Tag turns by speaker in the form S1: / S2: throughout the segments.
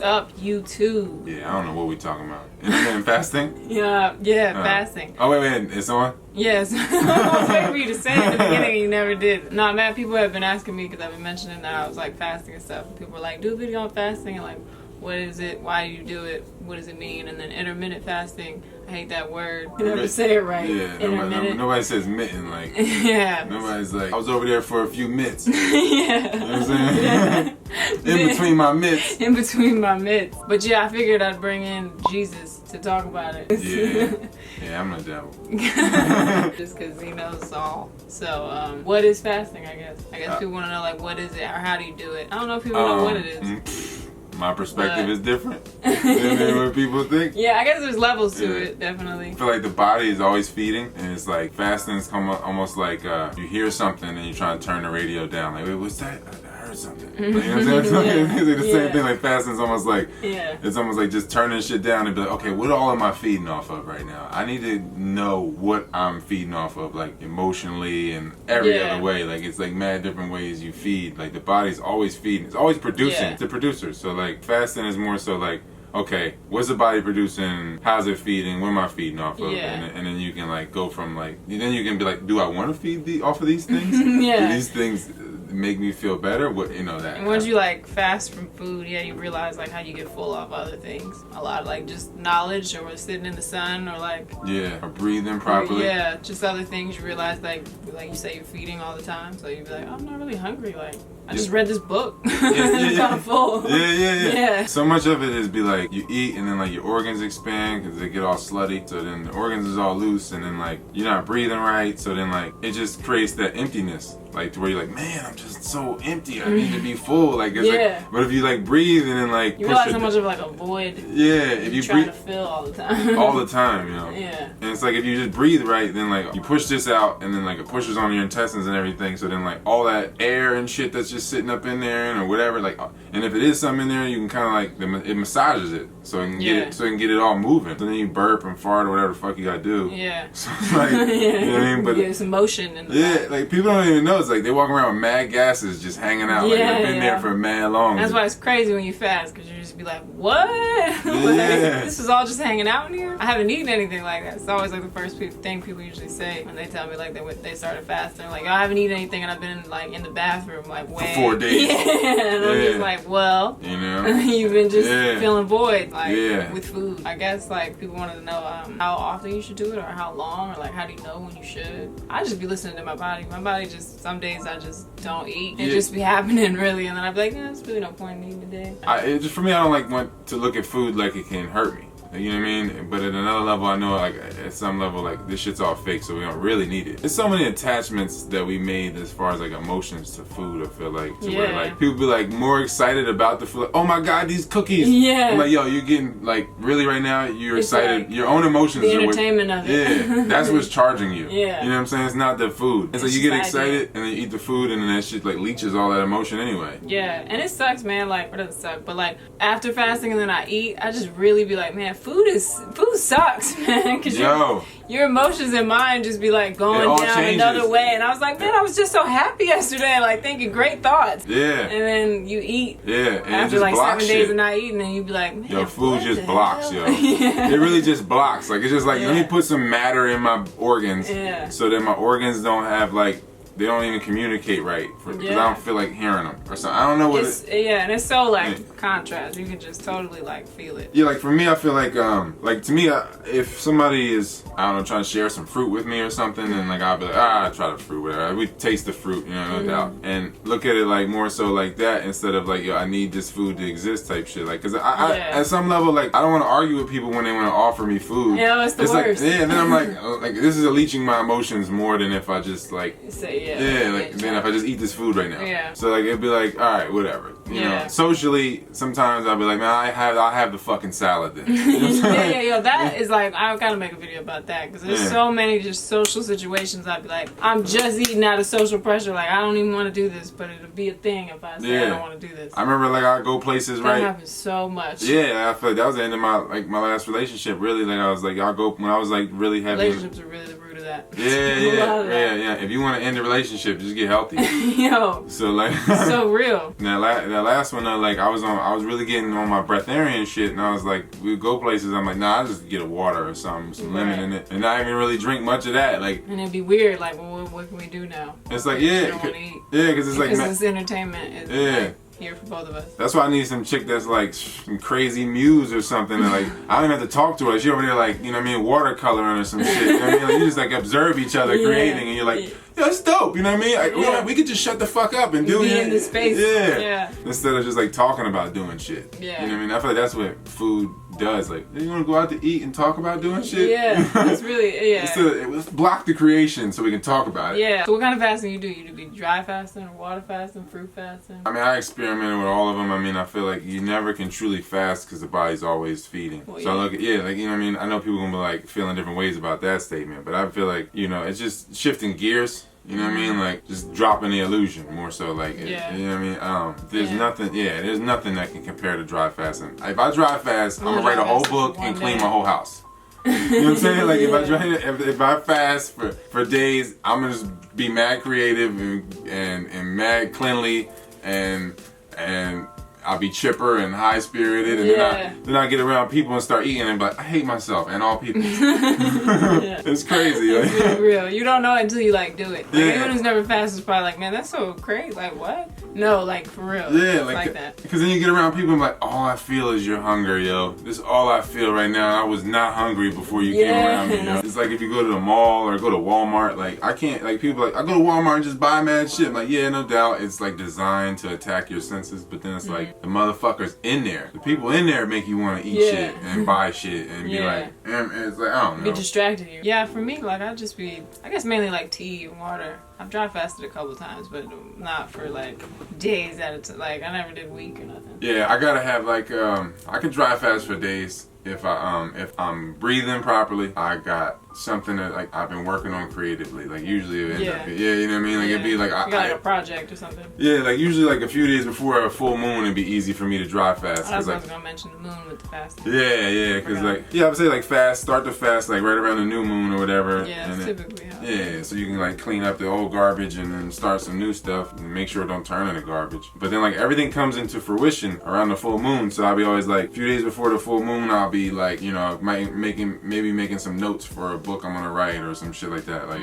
S1: up, YouTube?
S2: Yeah, I don't know what we talking about. Intermittent fasting?
S1: Yeah, fasting.
S2: Oh, wait, it's on?
S1: Yes. I was waiting for you to say it in the beginning and you never did. No, man, people have been asking me because I've been mentioning that I was like fasting and stuff. People were like, do a video on fasting and like, what is it? Why do you do it? What does it mean? And then intermittent fasting, I hate that word. You never say it right.
S2: Yeah,
S1: intermittent.
S2: nobody says mitten. Like,
S1: yeah.
S2: Nobody's like, I was over there for a few mitts.
S1: yeah.
S2: You know what I'm saying?
S1: Yeah.
S2: In between my mitts.
S1: In between my mitts. But yeah, I figured I'd bring in Jesus to talk about it.
S2: Yeah, I'm the devil.
S1: Just because he knows all. So, what is fasting, I guess? I guess people want to know, like, what is it or how do you do it? I don't know if people know what it is.
S2: My perspective is different than what people think.
S1: Yeah, I guess there's levels to it, definitely.
S2: I feel like the body is always feeding, and it's like fasting's almost like you hear something and you try to turn the radio down. Like, wait, what's that? I heard something. Like, you know what I'm saying? It's like the same thing. Like fasting's almost like it's almost like just turning shit down and be like, okay, what all am I feeding off of right now? I need to know what I'm feeding off of, like emotionally and every other way. Like it's like mad different ways you feed. Like the body's always feeding. It's always producing. It's a producer. So like fasting is more so like, okay, what's the body producing? How's it feeding? What am I feeding off of? And then you can like go from like, then you can be like, do I want to feed off of these things? Do these things make me feel better? What, you know, that.
S1: And once you like fast from food, you realize like how you get full off other things. A lot of like just knowledge or sitting in the sun or like
S2: or breathing properly.
S1: Or, just other things you realize like you say you're feeding all the time, so you'd be like, oh, I'm not really hungry. Like I just read this book. I'm full. Yeah.
S2: So much of it is be like you eat and then like your organs expand because they get all slutty. So then the organs is all loose and then like you're not breathing right. So then like it just creates that emptiness. Like to where you're like, man, I'm just so empty. I need to be full. Like it's like, but if you like breathe and then like
S1: you realize how much of like a void.
S2: If you
S1: trying
S2: breathe
S1: to fill all the time.
S2: all the time, you know.
S1: And
S2: it's like if you just breathe right, then like you push this out and then like it pushes on your intestines and everything. So then like all that air and shit that's just sitting up in there or whatever, like, and if it is something in there, you can kind of like it massages it so it can get it, so it can get it all moving. So then you burp and fart or whatever the fuck you gotta do. So it's like, you know what I mean? But
S1: it's motion in the body.
S2: Like people don't even know. It's like they walk around with mad gases just hanging out. Like they've been there for mad long.
S1: That's why it's crazy when you fast because you just be like, what? Like, this is all just hanging out in here? I haven't eaten anything like that. It's always like the first thing people usually say when they tell me like they started fasting. Like, I haven't eaten anything and I've been like in the bathroom like
S2: for 4 days.
S1: And I'm just like, well,
S2: you know,
S1: you've been just feeling void like with food. I guess like people wanted to know how often you should do it or how long or like how do you know when you should. I just be listening to my body. My body just, some days I just don't eat. It just be happening really, and then I'd be like, there's really no point in eating today.
S2: Just for me, I don't like want to look at food like it can hurt me. You know what I mean? But at another level, I know like at some level, like this shit's all fake, so we don't really need it. There's so many attachments that we made as far as like emotions to food. I feel like to where like people be like more excited about the food. Like, oh my god, these cookies! I'm like, yo, you're getting like really right now. You're it's excited. Like your own emotions.
S1: The entertainment of it.
S2: That's what's charging you. You know what I'm saying? It's not the food. It's like you get excited and then you eat the food and then that shit like leaches all that emotion anyway. And it sucks, man. Like, it doesn't suck, but like after fasting and then I eat, I just really be like, man, food sucks, man, because your emotions and mine just be like going down another way. And I was like, man, I was just so happy yesterday, like thinking great thoughts. And then you eat. And after like 7 days of not eating, and you be like, man, yo, food just blocks, yo. It really just blocks. Like it's just like let me put some matter in my organs, so that my organs don't have like. They don't even communicate right because I don't feel like hearing them or something. I don't know what
S1: and it's so like contrast. You can just totally like feel it.
S2: Like for me, I feel like to me, if somebody is I don't know trying to share some fruit with me or something, and like I'll be like I try the fruit, whatever. We taste the fruit, you know, no doubt, and look at it like more so like that instead of like yo, I need this food to exist type shit. Like because I at some level like I don't want to argue with people when they want to offer me food.
S1: It's the worst.
S2: Like, and then I'm like this is leeching my emotions more than if I just like say like then if I just eat this food right now. So like it'd be like, all right, whatever. You know, socially, sometimes I'll be like, man, I'll have the fucking salad then.
S1: That is like I gotta make a video about that because there's so many just social situations. I'd be like, I'm just eating out of social pressure. Like I don't even want to do this, but it'll be a thing if I say I don't want to do this.
S2: I remember like I go places
S1: that happens so much.
S2: I feel like that was the end of my last relationship. Really, like I was like I go when I was like really having
S1: relationships are really the root of that.
S2: Yeah. If you want to end a relationship, just get healthy.
S1: Yo.
S2: So like.
S1: So real.
S2: That last one, like I was really getting on my breatharian shit, and I was like, we would go places. I'm like, nah, I'll just get a water or something, some lemon in it, and not even really drink much of that. Like.
S1: And it'd be weird. Like, well, what can we do now?
S2: It's like
S1: because it's like this entertainment is like here for both of us.
S2: That's why I need some chick that's like some crazy muse or something. And like I don't even have to talk to her. She over there like, you know what I mean, watercoloring or some shit. You know what I mean? Like, you just like observe each other creating, and you're like, yeah, that's dope. You know what I mean? Like, we could just shut the fuck up and do it.
S1: Be in the space.
S2: Yeah. Instead of just like talking about doing shit.
S1: Yeah.
S2: You know what I mean? I feel like that's what food does. Like, you want to go out to eat and talk about doing shit?
S1: Yeah. It's really
S2: Let's block the creation so we can talk about it.
S1: Yeah. So what kind of fasting you do? You do dry fasting, or water fasting, fruit fasting?
S2: I mean, I experimented with all of them. I mean, I feel like you never can truly fast because the body's always feeding.
S1: Well,
S2: so I look at, like, you know what I mean? I know people are going to be like feeling different ways about that statement, but I feel like, you know, it's just shifting gears. You know what I mean? Like, just dropping the illusion more so. Like, you know what I mean? There's nothing that can compare to dry fasting. If I dry fast, I'm going to write a whole book and clean my whole house. You know what I'm saying? Like, if I fast for days, I'm going to just be mad creative and mad cleanly and I'll be chipper and high spirited, and then I get around people and start eating and be like, I hate myself and all people. It's crazy.
S1: It's really real. You don't know it until you like do it. Like, anyone who's never fasted is probably like, man, that's so crazy. Like, what? No, like for real.
S2: Yeah,
S1: like that.
S2: Because then you get around people and like, all I feel is your hunger, yo. This is all I feel right now. I was not hungry before you came around me, yo. It's like if you go to the mall or go to Walmart, like I can't, like people like, I go to Walmart and just buy mad shit. I'm like, yeah, no doubt. It's like designed to attack your senses, but then it's like, the motherfuckers in there, the people in there make you want to eat shit and buy shit and be like, and it's like, I don't know.
S1: Be distracted you. Yeah, for me, like I just be, I guess mainly like tea and water. I've dry fasted a couple times, but not for like days at a time. Like I never did a week or nothing. Yeah, I gotta have like, I can dry fast for days if I'm breathing properly. I got something that like I've been working on creatively. Like usually it ends up, you know what I mean? Like it'd be like I got like a project or something.
S2: Yeah, like usually like a few days before a full moon, it'd be easy for me to dry fast.
S1: I was gonna mention the moon with the fasting.
S2: Yeah, because like I would say like start the fast like right around the new moon or whatever.
S1: Yeah, that's typically how.
S2: Yeah, so you can like clean up the old garbage and then start some new stuff and make sure it don't turn into garbage. But then like everything comes into fruition around the full moon, so I'll be always like a few days before the full moon, I'll be like, you know, maybe making some notes for a book I'm gonna write or some shit like that, like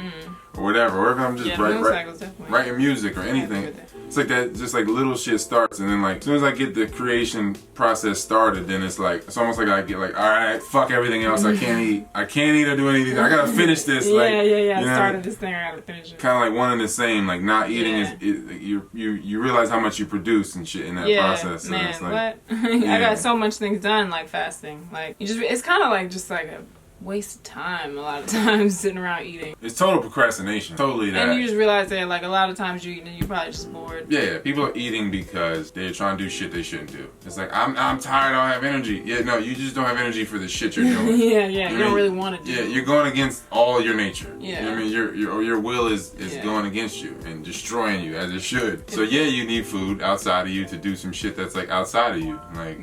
S2: or whatever. Or if I'm just writing music or anything. It's like that, just like little shit starts, and then like as soon as I get the creation process started, then it's almost like I get like, all right, fuck everything else. I can't eat or do anything. I gotta finish this.
S1: I started this thing, I gotta finish it.
S2: Kind of like one and the same. Like not eating you realize how much you produce and shit in that process. So
S1: man,
S2: it's like,
S1: I got so much things done like fasting. Like it's kind of like just like a waste of time a lot of times sitting around eating.
S2: It's total procrastination. Totally that.
S1: And you just realize that like a lot of times you eat and you're probably just bored.
S2: Yeah, people are eating because they're trying to do shit they shouldn't do. It's like I'm tired, I don't have energy. Yeah, no, you just don't have energy for the shit you're doing.
S1: You don't really want to do.
S2: Yeah, you're going against all your nature.
S1: Yeah.
S2: You know what I mean? Your will is going against you and destroying you as it should. So yeah, you need food outside of you to do some shit that's like outside of you. Like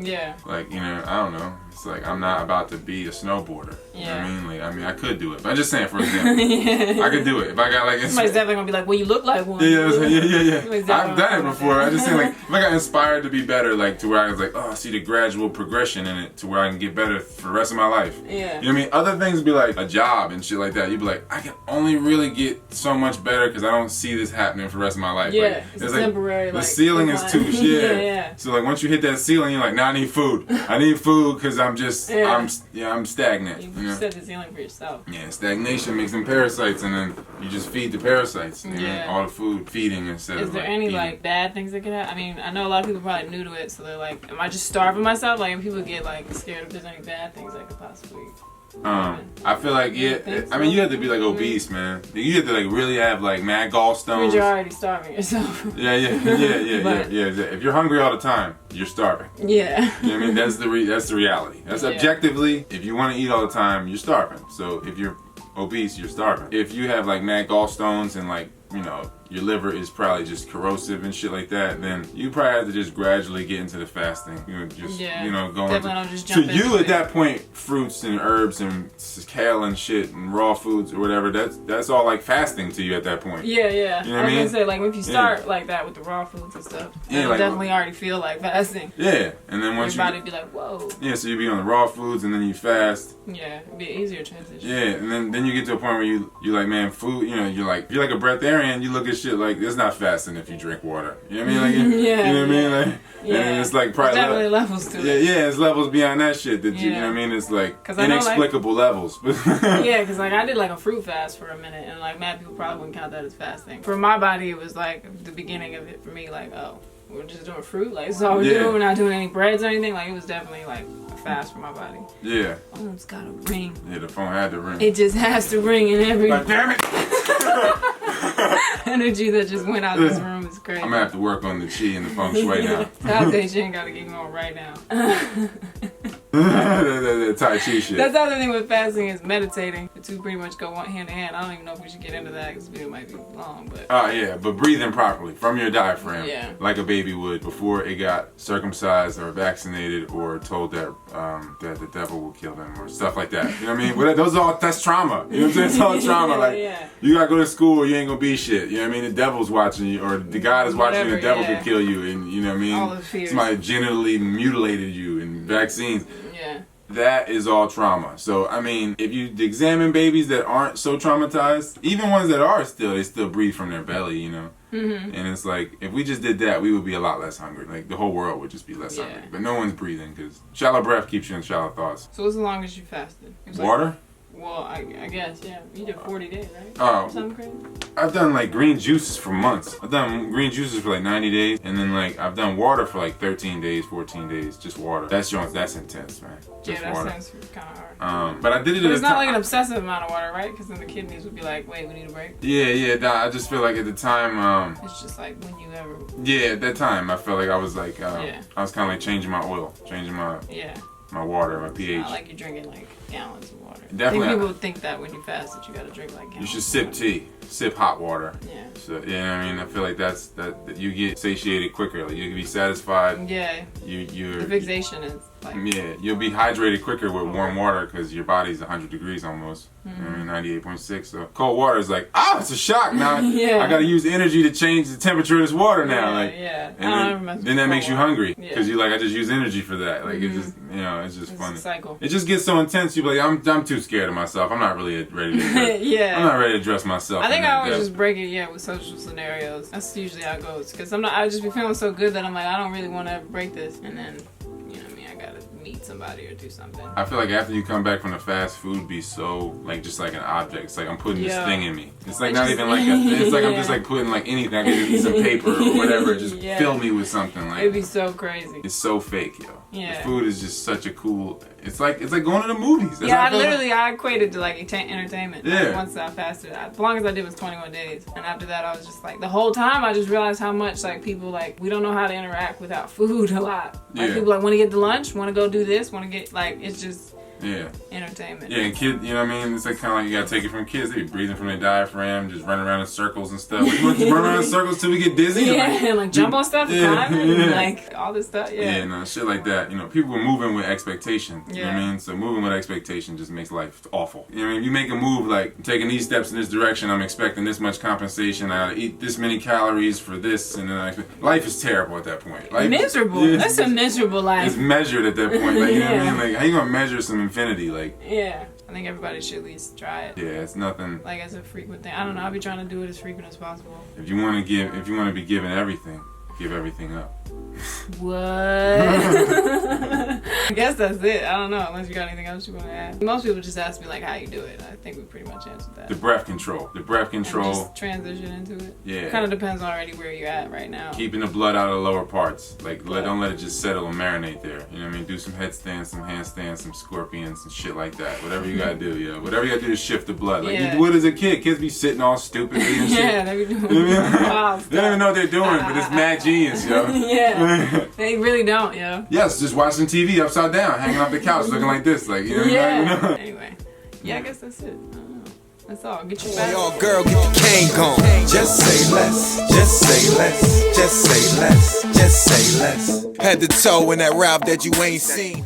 S2: like, you know, I don't know. It's like I'm not about to be a snowboarder. You know what I mean? Like, I mean, I could do it, but I'm just saying, for example, I could do it if I got like.
S1: Somebody's definitely gonna be like, "Well, you look like one."
S2: Yeah. I've done it before. I just saying, like, if I got inspired to be better, like to where I was like, oh, I see the gradual progression in it to where I can get better for the rest of my life.
S1: Yeah.
S2: You know what I mean? Other things be like a job and shit like that. You'd be like, I can only really get so much better because I don't see this happening for the rest of my life.
S1: Yeah,
S2: like,
S1: it's temporary.
S2: The ceiling is too. Yeah. So like once you hit that ceiling, you're like, now I need food. I need food because I'm just I'm stagnant.
S1: You set the ceiling for yourself.
S2: Yeah, stagnation makes them parasites, and then you just feed the parasites. You know, all the food feeding instead of
S1: Is there
S2: like,
S1: any
S2: eating.
S1: like bad things that could happen? I mean, I know a lot of people are probably new to it, so they're like, am I just starving myself? Like, people get like scared if there's any bad things that could possibly.
S2: I feel like I mean, you have to be like obese, man. You have to like really have like mad gallstones.
S1: I mean, you're already starving yourself.
S2: Yeah. If you're hungry all the time, you're starving.
S1: Yeah.
S2: You know what I mean? That's the reality. That's objectively, if you want to eat all the time, you're starving. So if you're obese, you're starving. If you have like mad gallstones and like, you know, your liver is probably just corrosive and shit like that, then you probably have to just gradually get into the fasting. You know, just going.
S1: Definitely don't just jump into
S2: you at that point, fruits and herbs and kale and shit and raw foods or whatever. That's all like fasting to you at that point.
S1: Yeah, yeah.
S2: You know
S1: I was gonna say, like, if you start like that with the raw foods and stuff, you'll
S2: like,
S1: definitely already feel like fasting.
S2: Yeah, and then once
S1: your body be like, whoa.
S2: Yeah, so you be on the raw foods and then you fast.
S1: Yeah, it'd be an easier transition.
S2: Yeah, and then you get to a point where you like, man, food. You know, you're like a breatharian. You look at shit like it's not fasting if you drink water. You know what I mean? Like,
S1: yeah,
S2: you know what I mean? Like, and it's like probably
S1: definitely levels to it.
S2: Yeah, it's levels beyond that shit. That you know what I mean? It's like inexplicable levels.
S1: Yeah, because like I did like a fruit fast for a minute, and like mad people probably wouldn't count that as fasting. For my body, it was like the beginning of it for me. Like, oh, we're just doing fruit. Like, that's all we're doing. We're not doing any breads or anything. Like, it was definitely like a fast for my body.
S2: Yeah.
S1: Oh, it's got a ring.
S2: Yeah, the phone had to ring.
S1: It just has to ring in every.
S2: Like, damn it.
S1: Energy that just went out this room is crazy.
S2: I'm gonna have to work on the chi and the feng shui now.
S1: South Asian gotta get going right now.
S2: the Tai Chi shit.
S1: That's the other thing with fasting is meditating. The two pretty much go hand in hand. I don't even know if we should get into that because the video might be long, but.
S2: Oh yeah, but breathing properly from your diaphragm,
S1: like
S2: a baby would before it got circumcised or vaccinated or told that that the devil will kill them or stuff like that. You know what I mean? Well, that's trauma. You know what I'm saying? It's all trauma. You gotta go to school or you ain't gonna be shit. You know what I mean? The devil's watching you or the God is watching you. The devil could kill you, and you know what I mean?
S1: All the fears.
S2: Somebody genitally mutilated you and vaccines.
S1: Yeah.
S2: That is all trauma. So, I mean, if you examine babies that aren't so traumatized, even ones that are they still breathe from their belly, you know? Mm-hmm. And it's like, if we just did that, we would be a lot less hungry. Like, the whole world would just be less hungry. But no one's breathing because shallow breath keeps you in shallow thoughts.
S1: So what's the longest you fasted?
S2: Water?
S1: Well, I guess, yeah. You did 40 days, right?
S2: Oh.
S1: Something crazy?
S2: I've done like green juices for months. I've done green juices for like 90 days. And then like I've done water for like 13 days, 14 days. Just water. That's intense, man. Just
S1: that
S2: water.
S1: sounds kind of hard.
S2: But I did it
S1: But it's not like an obsessive amount of water, right? Because then the kidneys would be like, wait, we need a break.
S2: Yeah. I just feel like at the time...
S1: it's just like when you ever...
S2: Yeah, at that time, I felt like I was like... I was kind of like changing my oil. Changing my... My water, my pH.
S1: It's not like you're drinking like gallons of water.
S2: Definitely.
S1: I think people think that when you fast that you gotta drink like gallons.
S2: You should sip tea. Sip hot water.
S1: Yeah.
S2: So, you know what I mean? I feel like that you get satiated quicker. Like, you can be satisfied.
S1: Yeah.
S2: The
S1: fixation is like...
S2: Yeah, you'll be hydrated quicker with warm water because your body's 100 degrees almost.
S1: Mm-hmm.
S2: You know what I mean? 98.6. So cold water is like, it's a shock. Now I gotta use energy to change the temperature of this water now. And then that makes you hungry because you're like, I just use energy for that. Like, it just, it's just funny.
S1: A cycle.
S2: It just gets so intense. You're like, I'm too scared of myself. I'm not really ready to address, I'm not ready to address myself.
S1: I think I always just break it, with social scenarios. That's usually how it goes. Because I just be feeling so good that I'm like, I don't really want to ever break this. And then, you know what I mean, I gotta meet somebody or do something.
S2: I feel like after you come back from the fast food, be so, like, just like an object. It's like I'm putting this thing in me. It's like not even like it's like I'm just like putting like anything. I can use some paper or whatever. Just fill me with something. Like,
S1: it'd be so crazy.
S2: It's so fake, yo.
S1: Yeah.
S2: The food is just such a cool... It's like going to the movies. That's
S1: I equated to like entertainment.
S2: Yeah.
S1: Like, once I fasted, the longest I did was 21 days, and after that I was just like, the whole time I just realized how much like people like we don't know how to interact without food a lot. Like people like want to get to lunch, want to go do this, want to get like it's just.
S2: Yeah.
S1: Entertainment.
S2: Yeah, and kids, you know what I mean? It's like kind of like you gotta take it from kids. They be breathing from their diaphragm, just running around in circles and stuff. Like, you want to run around in circles till we get dizzy?
S1: Yeah, like jump on stuff, climb it, like all this stuff. Yeah.
S2: Yeah, no, shit like that. You know, people are moving with expectation. You know what I mean? So moving with expectation just makes life awful. You know what I mean? You make a move like, I'm taking these steps in this direction, I'm expecting this much compensation, I gotta eat this many calories for this, and then life is terrible at that point. Life
S1: miserable. That's a miserable life.
S2: It's measured at that point. Like, you know what I mean? Like, how you gonna measure some infinity? Like,
S1: yeah, I think everybody should at least try it.
S2: Yeah, it's nothing.
S1: Like as a frequent thing. I don't know. I'll be trying to do it as frequent as possible.
S2: If you want to be given everything, give everything up.
S1: What? I guess that's it. I don't know, unless you got anything else you want to add. Most people just ask me like how you do it. I think we pretty much answered that.
S2: The breath control. And just
S1: transition into it.
S2: Yeah.
S1: Kind of depends already where you're at right now.
S2: Keeping the blood out of the lower parts. Like don't let it just settle and marinate there. You know what I mean? Do some headstands, some handstands, some scorpions, and shit like that. Whatever you gotta do, yeah. Whatever you gotta do to shift the blood. Like you do it as a kid. Kids be sitting all stupid and shit.
S1: Yeah, they be doing
S2: wow, they don't even know what they're doing, but it's mad genius, yo.
S1: Yeah. They really don't, yo.
S2: Yes, just watching TV upside down, hanging off the couch, looking like this, like, you know.
S1: Anyway, I guess that's it. I don't know. That's all. Get your back.
S3: Yo, girl, get the cane gone. Just say less, just say less, just say less, just say less. Head to toe in that route that you ain't seen.